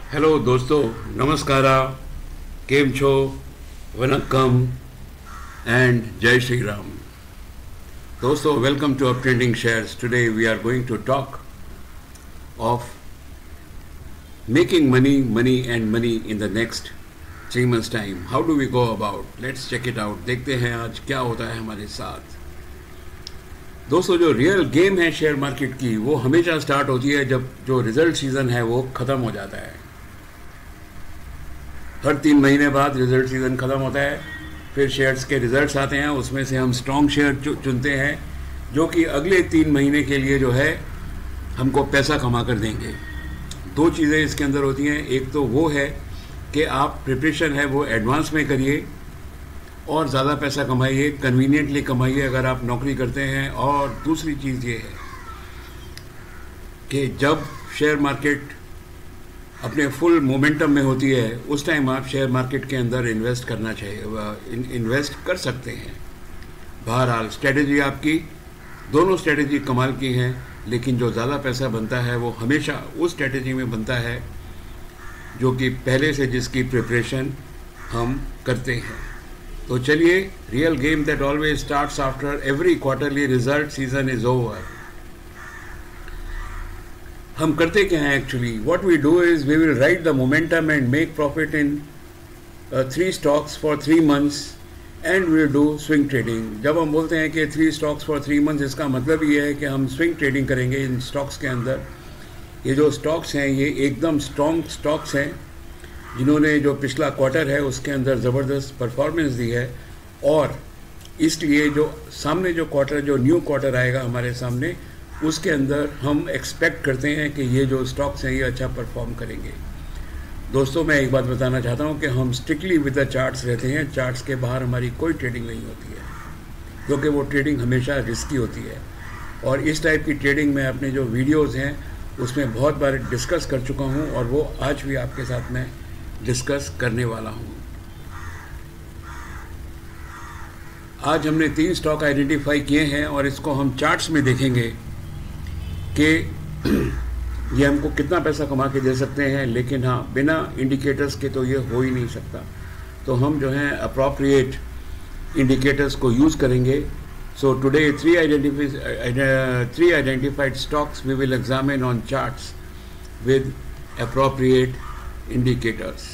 Hello दोस्तों, नमस्कारा, केम छो, Vanakkam and जय श्री राम। दोस्तों, welcome to up trending shares. Today we are going to talk of making money and money in the next 3 months time. How do we go about? Let's check it out. देखते हैं आज क्या होता है हमारे साथ। दोस्तों, जो रियल गेम है शेयर मार्केट की, वो हमेशा स्टार्ट होती है जब जो रिजल्ट सीजन है वो ख़त्म हो जाता है। हर 3 महीने बाद रिजल्ट सीजन ख़त्म होता है, फिर शेयर्स के रिजल्ट्स आते हैं, उसमें से हम स्ट्रॉन्ग शेयर चुनते हैं जो कि अगले 3 महीने के लिए जो है हमको पैसा कमा कर देंगे। 2 चीज़ें इसके अंदर होती हैं। एक तो वो है कि आप प्रिपरेशन है वो एडवांस में करिए और ज़्यादा पैसा कमाइए, कन्वीनियंटली कमाइए अगर आप नौकरी करते हैं। और दूसरी चीज़ ये है कि जब शेयर मार्केट अपने फुल मोमेंटम में होती है उस टाइम आप शेयर मार्केट के अंदर इन्वेस्ट करना चाहिए, इन्वेस्ट कर सकते हैं। बहरहाल स्ट्रेटजी आपकी, दोनों स्ट्रेटजी कमाल की हैं, लेकिन जो ज़्यादा पैसा बनता है वो हमेशा उस स्ट्रेटजी में बनता है जो कि पहले से जिसकी प्रिपरेशन हम करते हैं। तो चलिए, real game that always starts after every quarterly result season is over. हम करते क्या हैं actually? What we do is we will ride the momentum and make profit in 3 stocks for 3 months and we do swing trading. जब हम बोलते हैं कि 3 stocks for 3 months, इसका मतलब ये है कि हम स्विंग ट्रेडिंग करेंगे इन स्टॉक्स के अंदर। ये जो स्टॉक्स हैं ये एकदम स्ट्रॉन्ग स्टॉक्स हैं जिन्होंने जो पिछला क्वार्टर है उसके अंदर ज़बरदस्त परफॉर्मेंस दी है, और इसलिए जो सामने जो क्वार्टर, जो न्यू क्वार्टर आएगा हमारे सामने, उसके अंदर हम एक्सपेक्ट करते हैं कि ये जो स्टॉक्स हैं ये अच्छा परफॉर्म करेंगे। दोस्तों, मैं एक बात बताना चाहता हूँ कि हम स्ट्रिक्टली विद द चार्ट्स रहते हैं। चार्ट्स के बाहर हमारी कोई ट्रेडिंग नहीं होती है, क्योंकि वो ट्रेडिंग हमेशा रिस्की होती है। और इस टाइप की ट्रेडिंग में अपने जो वीडियोज़ हैं उसमें बहुत बार डिस्कस कर चुका हूँ, और वो आज भी आपके साथ मैं डिस्कस करने वाला हूँ। आज हमने 3 स्टॉक आइडेंटिफाई किए हैं और इसको हम चार्ट्स में देखेंगे कि ये हमको कितना पैसा कमा के दे सकते हैं। लेकिन हाँ, बिना इंडिकेटर्स के तो ये हो ही नहीं सकता। तो हम जो हैं अप्रोप्रिएट इंडिकेटर्स को यूज़ करेंगे। So today 3 identified stocks we will examine on charts with appropriate indicators.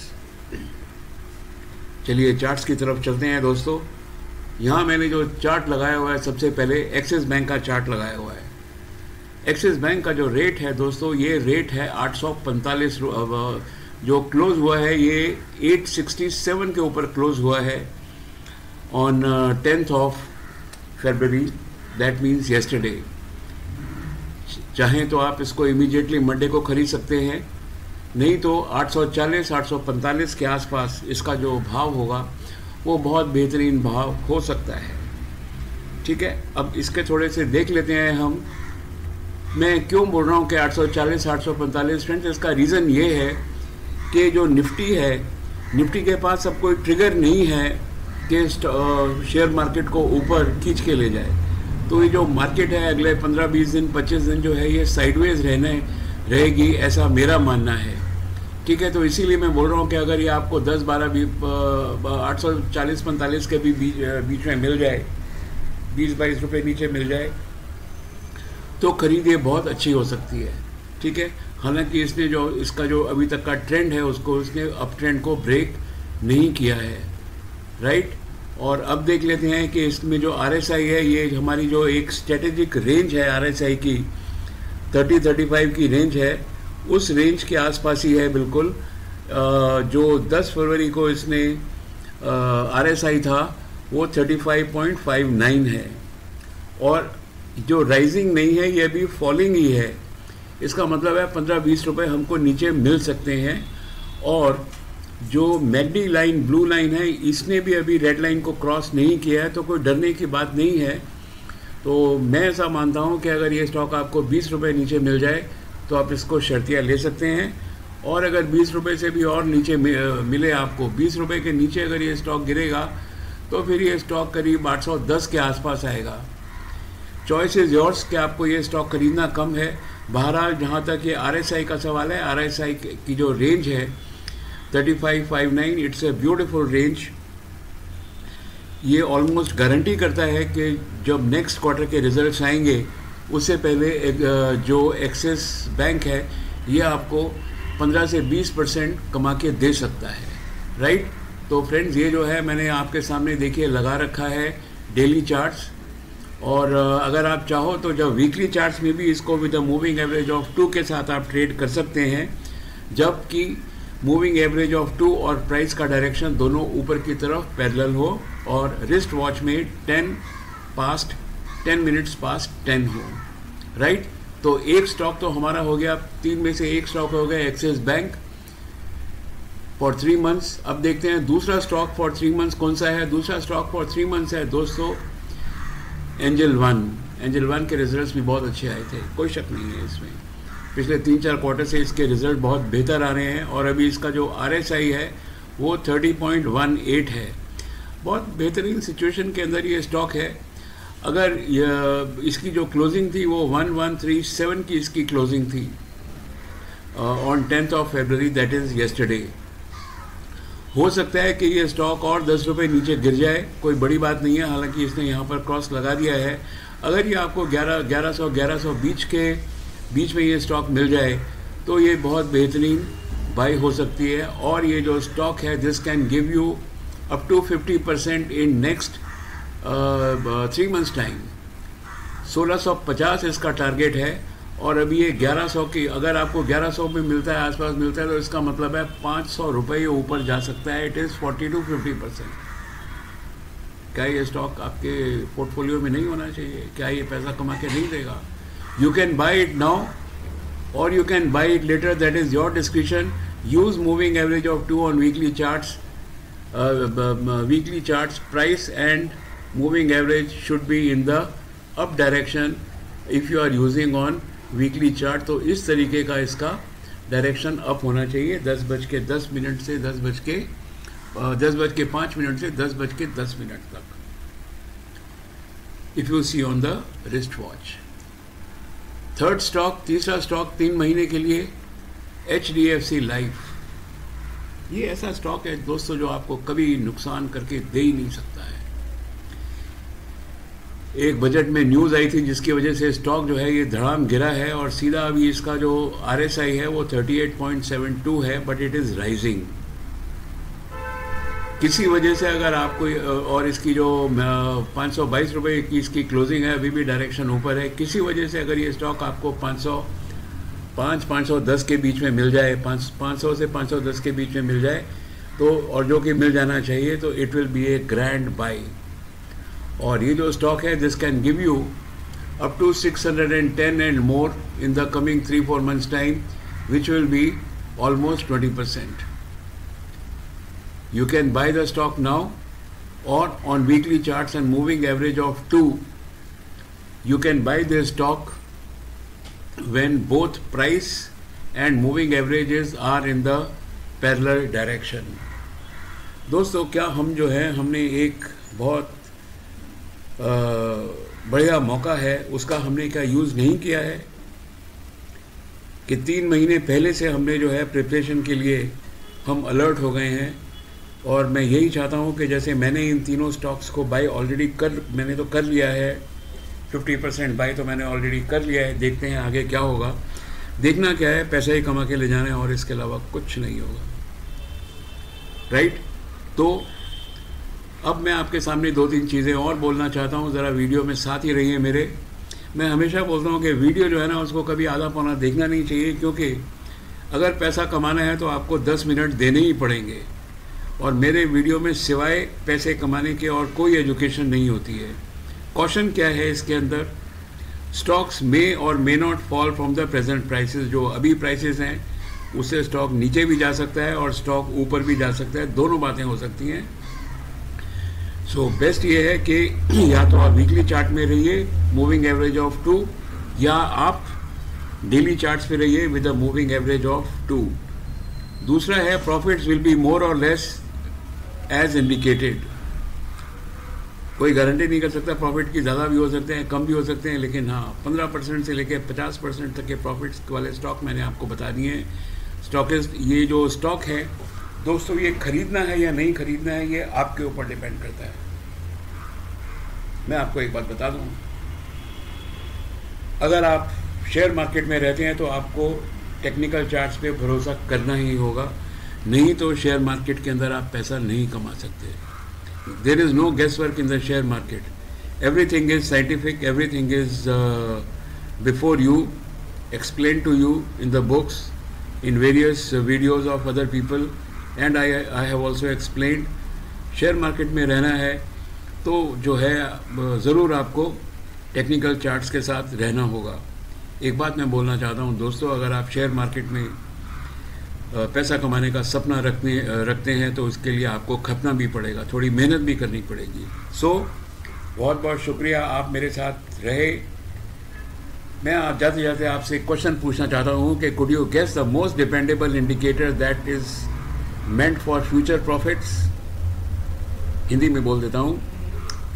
चलिए चार्ट्स की तरफ चलते हैं दोस्तों। यहाँ मैंने जो चार्ट लगाया हुआ है, सबसे पहले एक्सिस बैंक का चार्ट लगाया हुआ है। एक्सिस बैंक का जो रेट है दोस्तों, ये रेट है 845। जो क्लोज हुआ है ये 867 के ऊपर क्लोज हुआ है on 10th of February, that means yesterday. चाहें तो आप इसको इमीडिएटली मंडे को खरीद सकते हैं, नहीं तो 840 845 के आसपास इसका जो भाव होगा वो बहुत बेहतरीन भाव हो सकता है। ठीक है, अब इसके थोड़े से देख लेते हैं हम। मैं क्यों बोल रहा हूँ कि 840 845 फ्रेंड्स? इसका रीज़न ये है कि जो निफ्टी है, निफ्टी के पास अब कोई ट्रिगर नहीं है कि शेयर मार्केट को ऊपर खींच के ले जाए। तो ये जो मार्केट है अगले 15-20 दिन 25 दिन जो है ये साइडवेज रहेगी, ऐसा मेरा मानना है। ठीक है, तो इसीलिए मैं बोल रहा हूँ कि अगर ये आपको 10-12 840-45 के भी बीच में मिल जाए, 20-22 रुपये नीचे मिल जाए, तो खरीदिए, बहुत अच्छी हो सकती है। ठीक है, हालांकि इसने जो इसका जो अभी तक का ट्रेंड है उसको, इसने अप ट्रेंड को ब्रेक नहीं किया है, राइट। और अब देख लेते हैं कि इसमें जो RSI है, ये हमारी जो एक स्ट्रेटेजिक रेंज है RSI की, 30-35 की रेंज है, उस रेंज के आसपास ही है बिल्कुल। जो 10 फरवरी को इसने RSI था वो 35.59 है, और जो राइजिंग नहीं है ये भी फॉलिंग ही है। इसका मतलब है 15-20 रुपये हमको नीचे मिल सकते हैं। और जो मैकडी लाइन, ब्लू लाइन है, इसने भी अभी रेड लाइन को क्रॉस नहीं किया है, तो कोई डरने की बात नहीं है। तो मैं ऐसा मानता हूं कि अगर ये स्टॉक आपको 20 रुपये नीचे मिल जाए तो आप इसको शर्तिया ले सकते हैं। और अगर 20 रुपये से भी और नीचे मिले आपको, 20 रुपये के नीचे अगर ये स्टॉक गिरेगा तो फिर ये स्टॉक करीब 810 के आसपास आएगा। चॉइस इज़ योर्स कि आपको ये स्टॉक खरीदना कम है बहरहाल जहाँ तक ये RSI का सवाल है, RSI की जो रेंज है 3559, इट्स ए ब्यूटीफुल रेंज। ये ऑलमोस्ट गारंटी करता है कि जब नेक्स्ट क्वार्टर के रिजल्ट्स आएंगे उससे पहले जो एक्सिस बैंक है ये आपको 15 से 20% कमा के दे सकता है, राइट। तो फ्रेंड्स, ये जो है मैंने आपके सामने देखिए लगा रखा है डेली चार्ट्स, और अगर आप चाहो तो जब वीकली चार्ट्स में भी इसको with the moving average of 2 के साथ आप ट्रेड कर सकते हैं, जबकि मूविंग एवरेज ऑफ 2 और प्राइस का डायरेक्शन दोनों ऊपर की तरफ पैरेलल हो और रिस्ट वॉच में 10 मिनट्स पास्ट 10 हो, राइट। तो एक स्टॉक तो हमारा हो गया, 3 में से एक स्टॉक हो गया एक्सिस बैंक फॉर 3 मंथ्स। अब देखते हैं दूसरा स्टॉक फॉर 3 मंथ्स कौन सा है। दूसरा स्टॉक फॉर 3 मंथ्स है दोस्तों एंजल वन के रिजल्ट्स भी बहुत अच्छे आए थे, कोई शक नहीं है इसमें। पिछले 3-4 क्वार्टर से इसके रिजल्ट बहुत बेहतर आ रहे हैं और अभी इसका जो RSI है वो 30.18 है। बहुत बेहतरीन सिचुएशन के अंदर ये स्टॉक है। अगर इसकी जो क्लोजिंग थी वो 1137 की इसकी क्लोजिंग थी on 10th of February, that is yesterday. हो सकता है कि ये स्टॉक और 10 रुपये नीचे गिर जाए, कोई बड़ी बात नहीं है, हालांकि इसने यहाँ पर क्रॉस लगा दिया है। अगर ये आपको 1120 के बीच में ये स्टॉक मिल जाए तो ये बहुत बेहतरीन बाई हो सकती है, और ये जो स्टॉक है this can give you up to 50% in next 3 months time. 1650 इसका टारगेट है और अभी ये 1100 की, अगर आपको 1100 में मिलता है, आसपास मिलता है, तो इसका मतलब है 500 रुपये ऊपर जा सकता है। It is 40 to 50%। क्या ये स्टॉक आपके पोर्टफोलियो में नहीं होना चाहिए? क्या ये पैसा कमा के नहीं देगा? You can buy it now और you can buy it later, that is your description. Use moving average of 2 on weekly charts. Weekly charts price and moving average should be in the up direction if you are using on weekly chart। तो इस तरीके का इसका direction up होना चाहिए 10:10 से 10:05 से 10:10 तक, if you see on the wrist watch। Third stock, तीसरा स्टॉक 3 महीने के लिए HDFC लाइफ। ये ऐसा स्टॉक है दोस्तों जो आपको कभी नुकसान करके दे ही नहीं सकता है। एक बजट में न्यूज़ आई थी जिसकी वजह से स्टॉक जो है ये धड़ाम गिरा है और सीधा अभी इसका जो RSI है वो 38.72 है, बट इट इज़ राइजिंग। किसी वजह से अगर आपको, और इसकी जो 522 रुपये की इसकी क्लोजिंग है, अभी भी डायरेक्शन ऊपर है। किसी वजह से अगर ये स्टॉक आपको 510 के बीच में मिल जाए, 500 से 510 के बीच में मिल जाए तो, और जो कि मिल जाना चाहिए, तो it will be a grand buy. और ये जो स्टॉक है this can give you up to 610 and more in the coming 3-4 months time, which will be almost 20%। You can buy the stock now, or on weekly charts and moving average of 2, you can buy this stock when both price and moving averages are in the parallel direction। दोस्तों, क्या हम जो है हमने एक बहुत बढ़िया मौका है उसका हमने क्या यूज़ नहीं किया है कि 3 महीने पहले से हमने जो है प्रिपरेशन के लिए हम अलर्ट हो गए हैं। और मैं यही चाहता हूं कि जैसे मैंने इन तीनों स्टॉक्स को बाई ऑलरेडी मैंने तो कर लिया है, 50% बाई तो मैंने ऑलरेडी कर लिया है। देखते हैं आगे क्या होगा। देखना क्या है, पैसा ही कमा के ले जाना है और इसके अलावा कुछ नहीं होगा, राइट। तो अब मैं आपके सामने 2-3 चीज़ें और बोलना चाहता हूँ, ज़रा वीडियो में साथ ही रहिए मेरे। मैं हमेशा बोलता हूँ कि वीडियो जो है ना उसको कभी आधा पौना देखना नहीं चाहिए, क्योंकि अगर पैसा कमाना है तो आपको 10 मिनट देने ही पड़ेंगे। और मेरे वीडियो में सिवाय पैसे कमाने के और कोई एजुकेशन नहीं होती है। कॉशन क्या है इसके अंदर? स्टॉक्स मे और may not fall from the present prices. जो अभी प्राइसेस हैं उससे स्टॉक नीचे भी जा सकता है और स्टॉक ऊपर भी जा सकता है, दोनों बातें हो सकती हैं। सो बेस्ट ये है कि या तो आप वीकली चार्ट में रहिए मूविंग एवरेज ऑफ 2, या आप डेली चार्ट्स पे रहिए with a moving average of 2। दूसरा है प्रॉफिट्स विल बी मोर और लेस एज इंडिकेटेड। कोई गारंटी नहीं कर सकता प्रॉफिट की, ज़्यादा भी हो सकते हैं, कम भी हो सकते हैं, लेकिन हाँ 15% से लेकर 50% तक के प्रॉफिट्स वाले स्टॉक मैंने आपको बता दिए हैं। स्टॉकिस्ट, ये जो स्टॉक है दोस्तों, ये खरीदना है या नहीं खरीदना है ये आपके ऊपर डिपेंड करता है। मैं आपको एक बात बता दूं, अगर आप शेयर मार्केट में रहते हैं तो आपको टेक्निकल चार्ट्स पे भरोसा करना ही होगा, नहीं तो शेयर मार्केट के अंदर आप पैसा नहीं कमा सकते। There is no guess work in the share market, everything is scientific, everything is before you, explained to you in the books, in various videos of other people, and I have also explained। Share market में रहना है तो जो है ज़रूर आपको technical charts के साथ रहना होगा। एक बात मैं बोलना चाहता हूँ दोस्तों, अगर आप शेयर मार्केट में पैसा कमाने का सपना रखते हैं तो उसके लिए आपको खपना भी पड़ेगा, थोड़ी मेहनत भी करनी पड़ेगी। सो बहुत बहुत शुक्रिया आप मेरे साथ रहे। मैं जाते जाते आपसे क्वेश्चन पूछना चाहता हूँ कि could you guess the most dependable indicator that is meant for future profits. Hindi में बोल देता हूँ,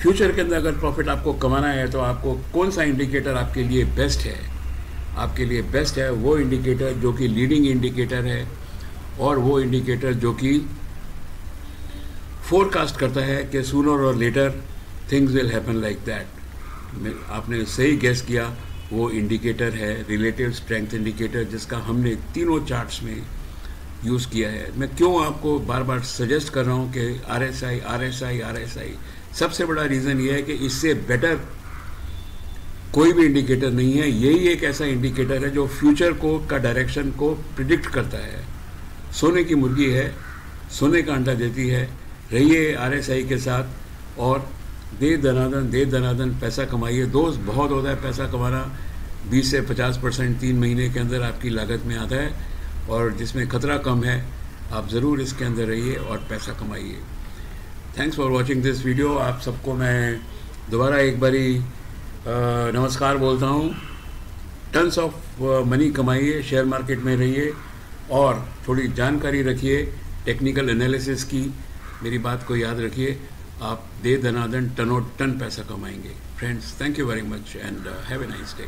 फ्यूचर के अंदर अगर प्रॉफिट आपको कमाना है तो आपको कौन सा इंडिकेटर आपके लिए बेस्ट है। आपके लिए बेस्ट है वो इंडिकेटर जो कि लीडिंग इंडिकेटर है, और वो इंडिकेटर जो कि फोरकास्ट करता है कि सूनर और later things will happen like that. आपने सही गेस किया, वो इंडिकेटर है रिलेटिव स्ट्रेंथ इंडिकेटर, जिसका हमने तीनों चार्ट्स में यूज़ किया है। मैं क्यों आपको बार बार सजेस्ट कर रहा हूँ कि RSI RSI RSI, सबसे बड़ा रीज़न ये है कि इससे बेटर कोई भी इंडिकेटर नहीं है। यही एक ऐसा इंडिकेटर है जो फ्यूचर को का डायरेक्शन को प्रिडिक्ट करता है। सोने की मुर्गी है, सोने का अंडा देती है। रहिए RSI के साथ और दे दनादन पैसा कमाइए। दोस्त, बहुत होता है पैसा कमाना, 20 से 50% 3 महीने के अंदर आपकी लागत में आता है, और जिसमें खतरा कम है। आप ज़रूर इसके अंदर रहिए और पैसा कमाइए। Thanks for watching this video. आप सबको मैं दोबारा एक बारी नमस्कार बोलता हूँ। टन्स ऑफ मनी कमाइए, शेयर मार्केट में रहिए और थोड़ी जानकारी रखिए टेक्निकल एनालिसिस की। मेरी बात को याद रखिए, आप दे दनादन टनों टन पैसा कमाएंगे। Friends, thank you very much and have a nice day.